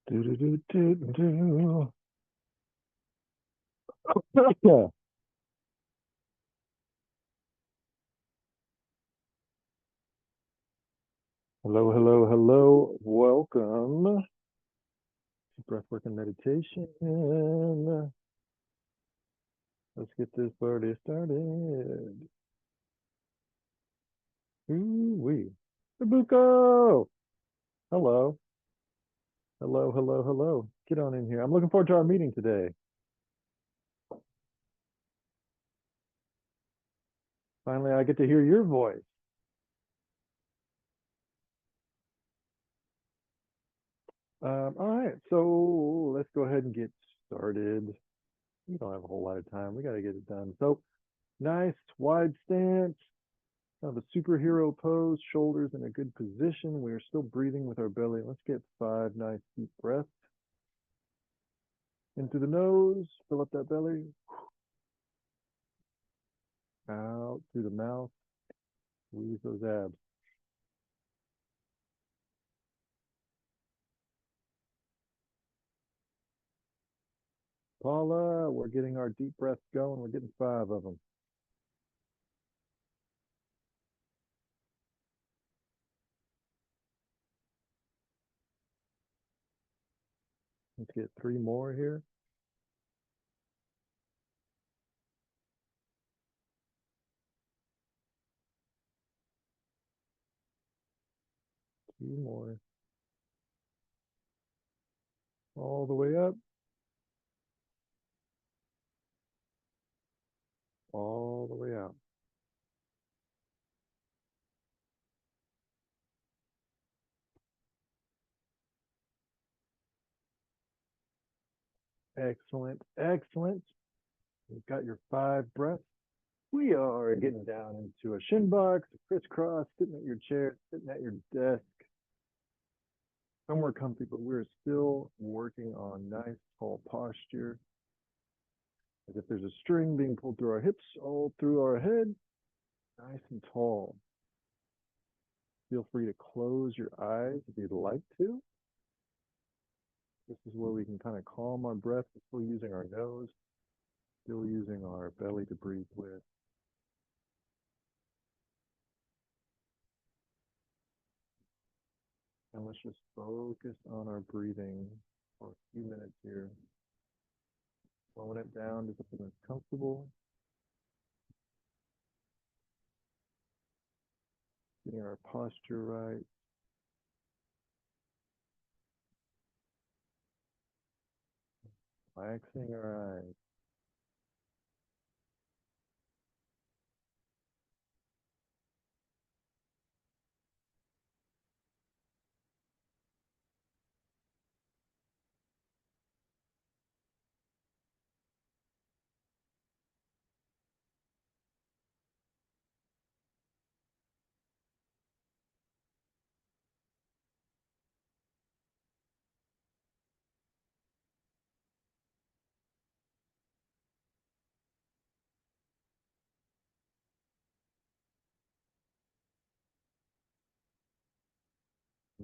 Do, do, do, do, do. Yeah. Hello, hello, hello. Welcome to Breathwork and Meditation. Let's get this party started. Ooh-wee. Ibuko! Hello. Hello, hello, hello. Get on in here. I'm looking forward to our meeting today. Finally, I get to hear your voice. All right, so let's go ahead and get started. We don't have a whole lot of time. We got to get it done. So, nice wide stance. Kind of a superhero pose, shoulders in a good position. We are still breathing with our belly. Let's get 5 nice deep breaths. In through the nose, fill up that belly. Out through the mouth, squeeze those abs. Paula, we're getting our deep breaths going. We're getting 5 of them. Let's get 3 more here. Two more. All the way up. All the way out. Excellent, excellent. You've got your 5 breaths. We are getting down into a shin box, a crisscross, sitting at your chair, sitting at your desk. Somewhere comfy, but we're still working on nice tall posture, as if there's a string being pulled through our hips, all through our head, nice and tall. Feel free to close your eyes if you'd like to. This is where we can kind of calm our breath. We're still using our nose, still using our belly to breathe with. And let's just focus on our breathing for a few minutes here. Slowing it down to something that's comfortable. Getting our posture right. Relaxing our eyes.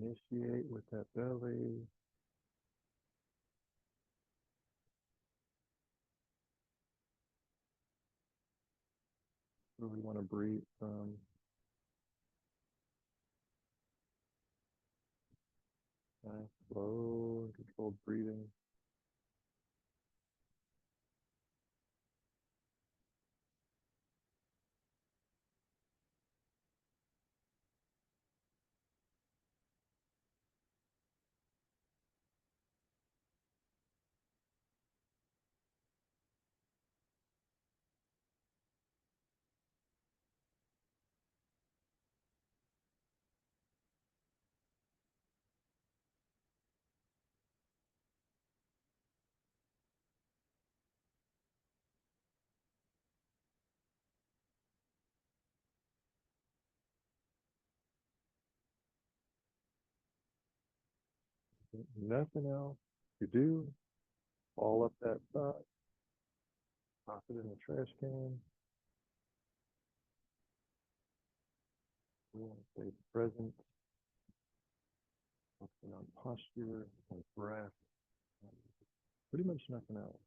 Initiate with that belly. Where we want to breathe from. Nice, slow and controlled breathing. Nothing else to do. All up that thought. Toss it in the trash can. We want to stay present. focusing on posture and breath, and pretty much nothing else.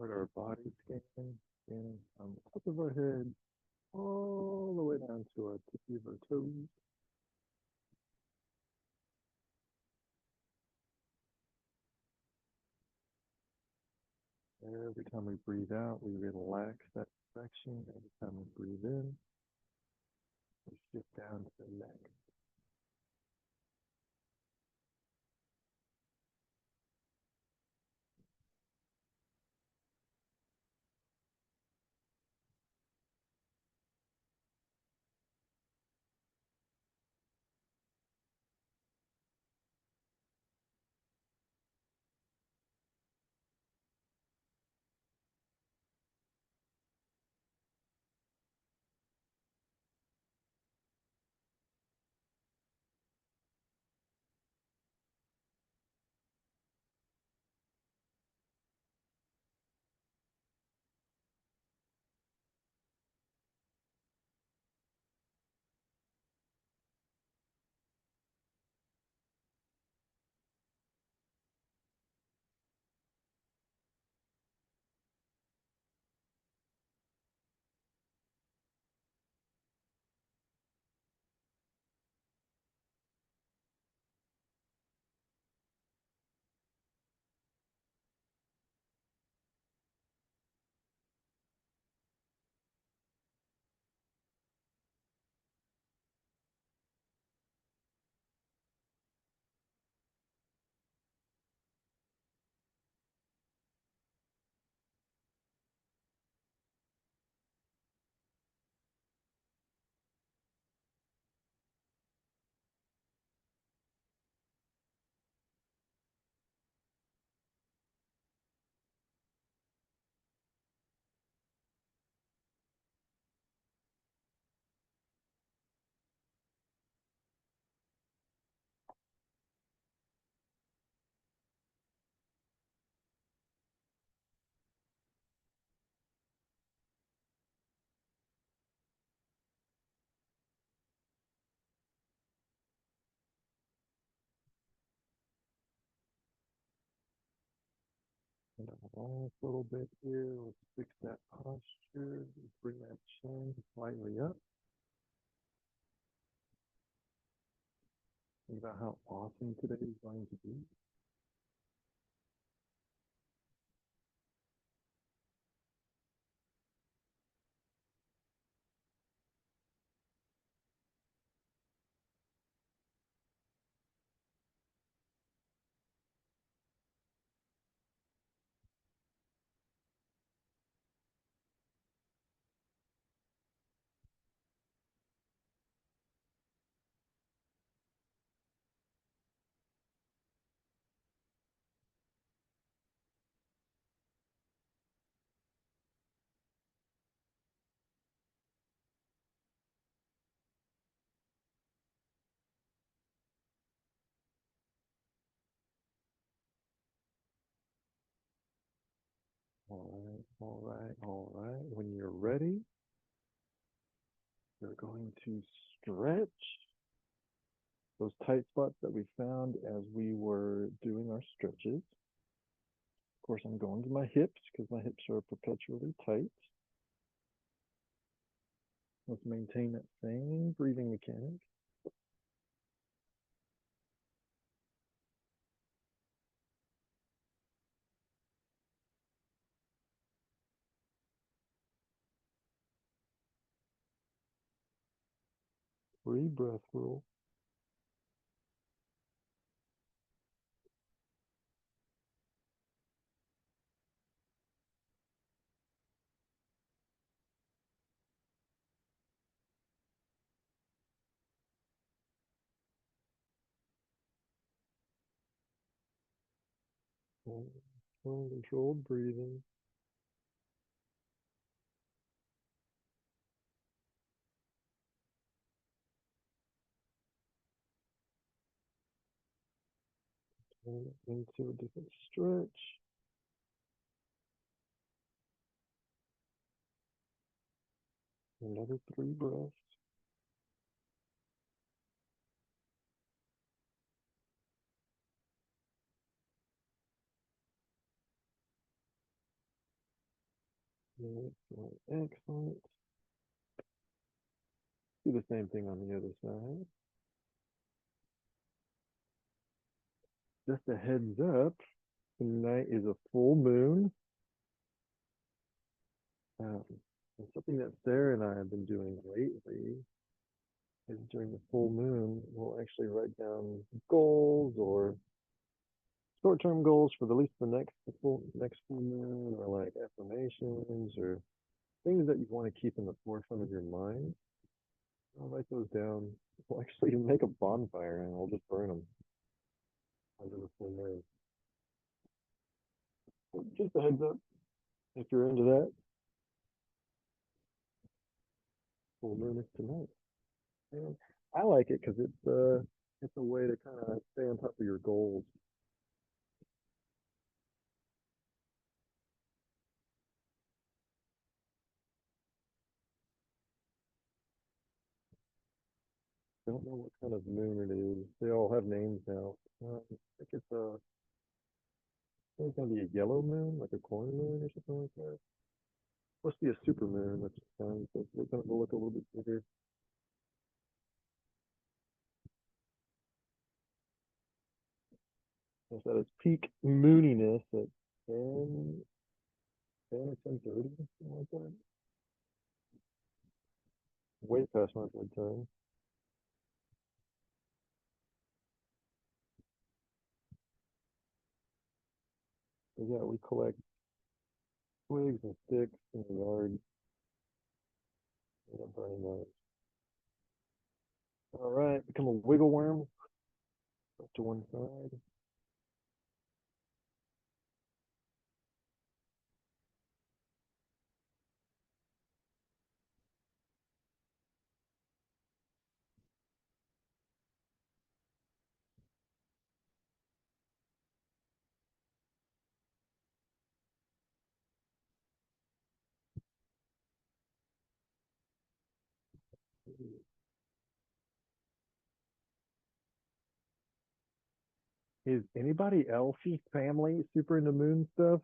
Start our body scanning on the top of our head, all the way down to our tippy of our toes. Every time we breathe out, we relax that section. Every time we breathe in, we shift down to the neck. And a last little bit here. Let's fix that posture. Bring that chin slightly up. Think about how awesome today is going to be. All right, all right, all right. When you're ready, you're going to stretch those tight spots that we found as we were doing our stretches. Of course, I'm going to my hips because my hips are perpetually tight. Let's maintain that same breathing mechanic. Free breath rule. Controlled breathing. Into a different stretch. Another 3 breaths. Excellent, excellent. Do the same thing on the other side. Just a heads up, tonight is a full moon. Um, and something that Sarah and I have been doing lately is during the full moon, we'll actually write down goals or short-term goals for at least the next full moon, or like affirmations or things that you want to keep in the forefront of your mind. I'll write those down. We'll actually make a bonfire and we'll just burn them under the full moon. Just a heads up, if you're into that, full moon is tonight. And I like it because it's a way to kind of stay on top of your goals. I don't know what kind of moon it is. They all have names now. I think it's gonna be a yellow moon, like a corn moon or something like that. Supposed to be a super moon, which is fine. So it's gonna look a little bit bigger. It's at its peak mooniness at 10, 10 or 10:30, something like that. Way past my bedtime. But yeah, we collect twigs and sticks in the yard. End up burning those. All right, become a wiggle worm. Up to one side. Is anybody else's family super into moon stuff?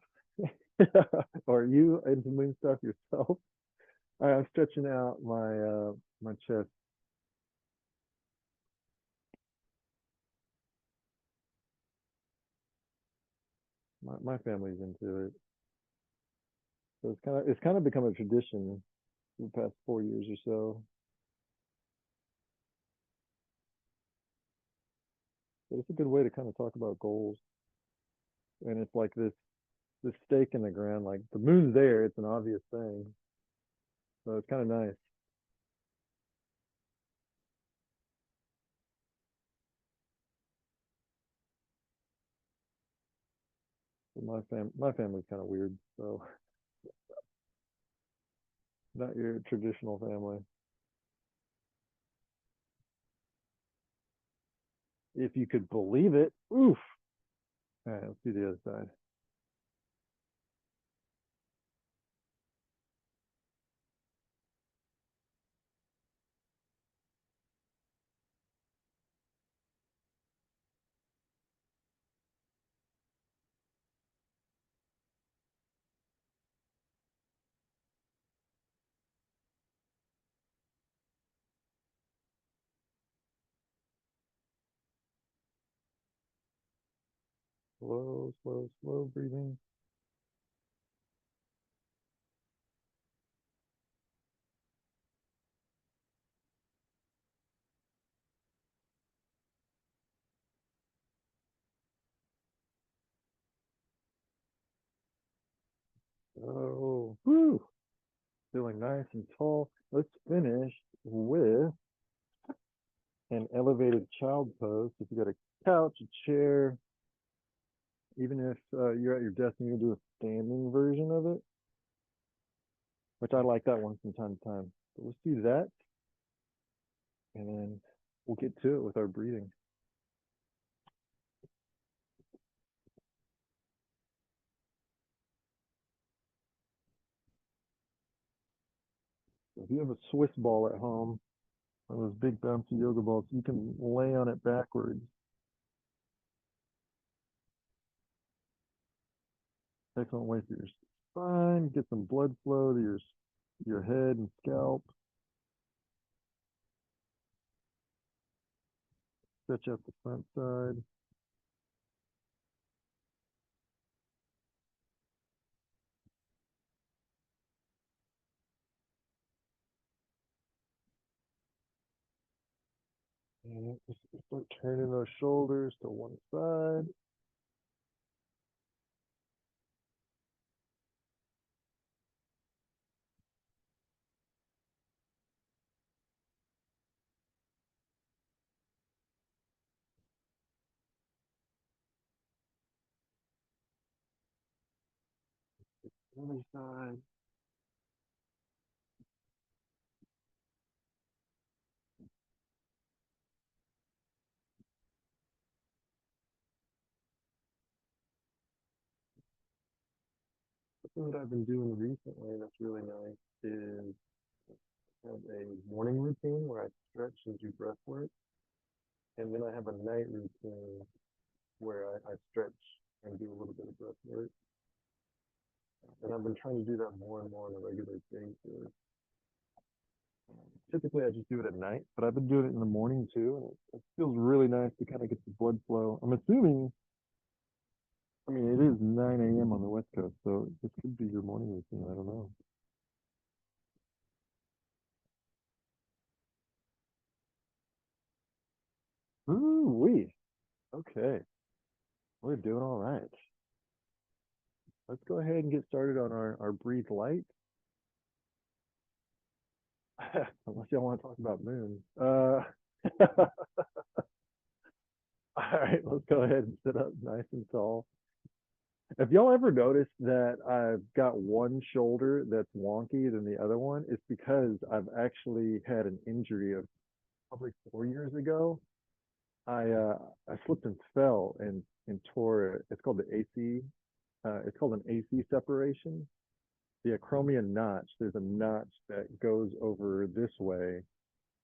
Or are you into moon stuff yourself? All right, I'm stretching out my chest. My family's into it. So it's kind of become a tradition in the past 4 years or so. But it's a good way to kind of talk about goals. And it's like this stake in the ground, like the moon's there, it's an obvious thing. So it's kind of nice. But my family's kind of weird, so not your traditional family. If you could believe it. Oof. All right, let's do the other side. Slow, slow, slow breathing. Oh, whoo, feeling nice and tall. Let's finish with an elevated child pose. If you got a couch, a chair, even if you're at your desk and you can do a standing version of it, which I like that one from time to time. But let's do that, and then we'll get to it with our breathing. So if you have a Swiss ball at home, one of those big bouncy yoga balls, you can lay on it backwards. Excellent way for your spine, get some blood flow to your head and scalp. Stretch out the front side. And just start turning those shoulders to one side. Other side. Something that I've been doing recently that's really nice is have a morning routine where I stretch and do breath work. And then I have a night routine where I stretch and do a little bit of breath work. And I've been trying to do that more and more on a regular basis. Typically, I just do it at night, but I've been doing it in the morning too, and it feels really nice to kind of get the blood flow. I'm assuming, I mean, it is 9 a.m. on the West Coast, so this could be your morning routine. I don't know. Ooh, wee. Okay, we're doing all right. Let's go ahead and get started on our breathe light. Unless y'all want to talk about moon. All right, let's go ahead and sit up nice and tall. If y'all ever noticed that I've got one shoulder that's wonky than the other one, it's because I've actually had an injury of probably 4 years ago. I uh, I slipped and fell and tore it. It's called the AC. It's called an AC separation. The acromion notch. There's a notch that goes over this way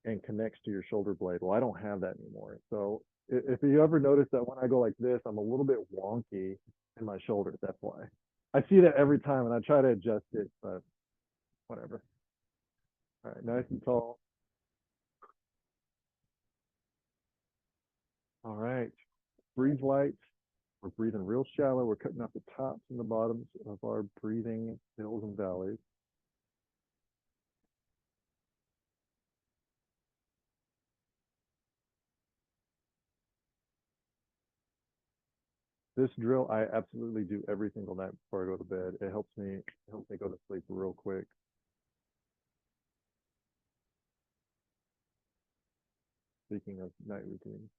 and connects to your shoulder blade. Well, I don't have that anymore. So if you ever notice that when I go like this, I'm a little bit wonky in my shoulders. That's why. I see that every time and I try to adjust it, but whatever. All right, nice and tall. All right, breathe light. We're breathing real shallow. We're cutting off the tops and the bottoms of our breathing hills and valleys. This drill I absolutely do every single night before I go to bed. It helps me go to sleep real quick. Speaking of night routines.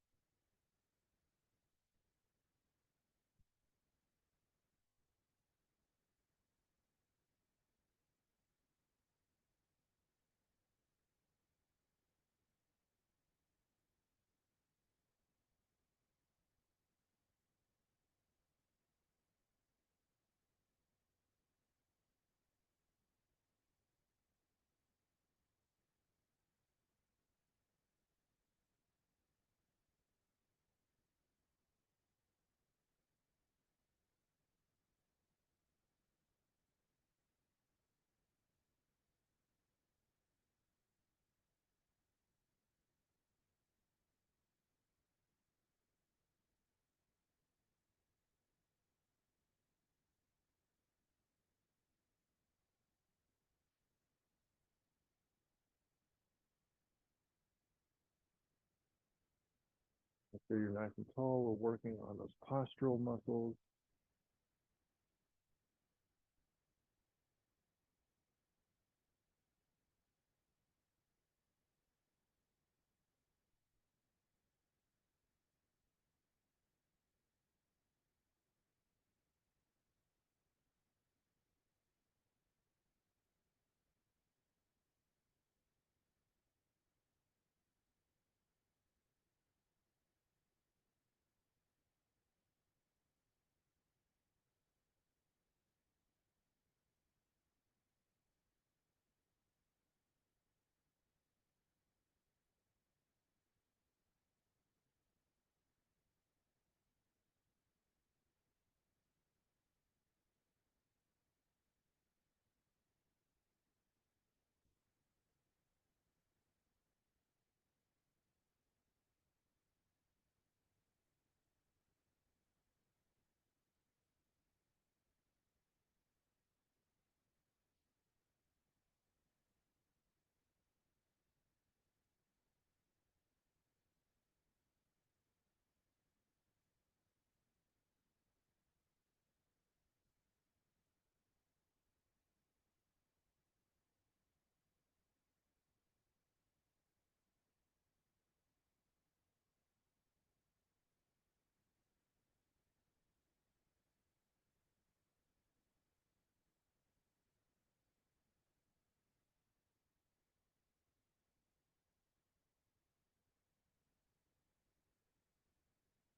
sure you're nice and tall. We're working on those postural muscles.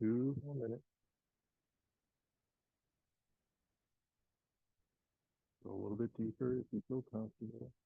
2 more minutes. Go a little bit deeper if you feel comfortable. –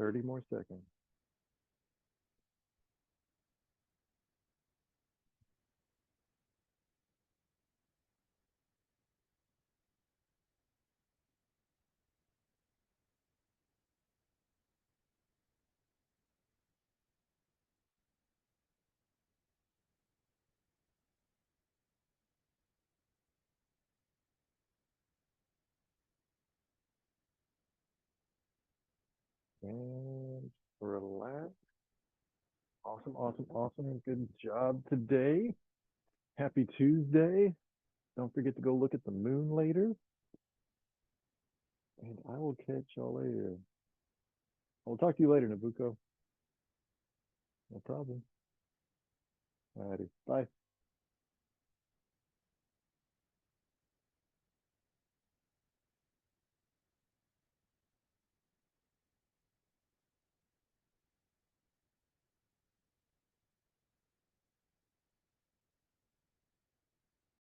30 more seconds. And relax. Awesome, awesome, awesome. Good job today. Happy Tuesday. Don't forget to go look at the moon later. And I will catch y'all later. I'll talk to you later, Nabucco. No problem. Alrighty. Bye.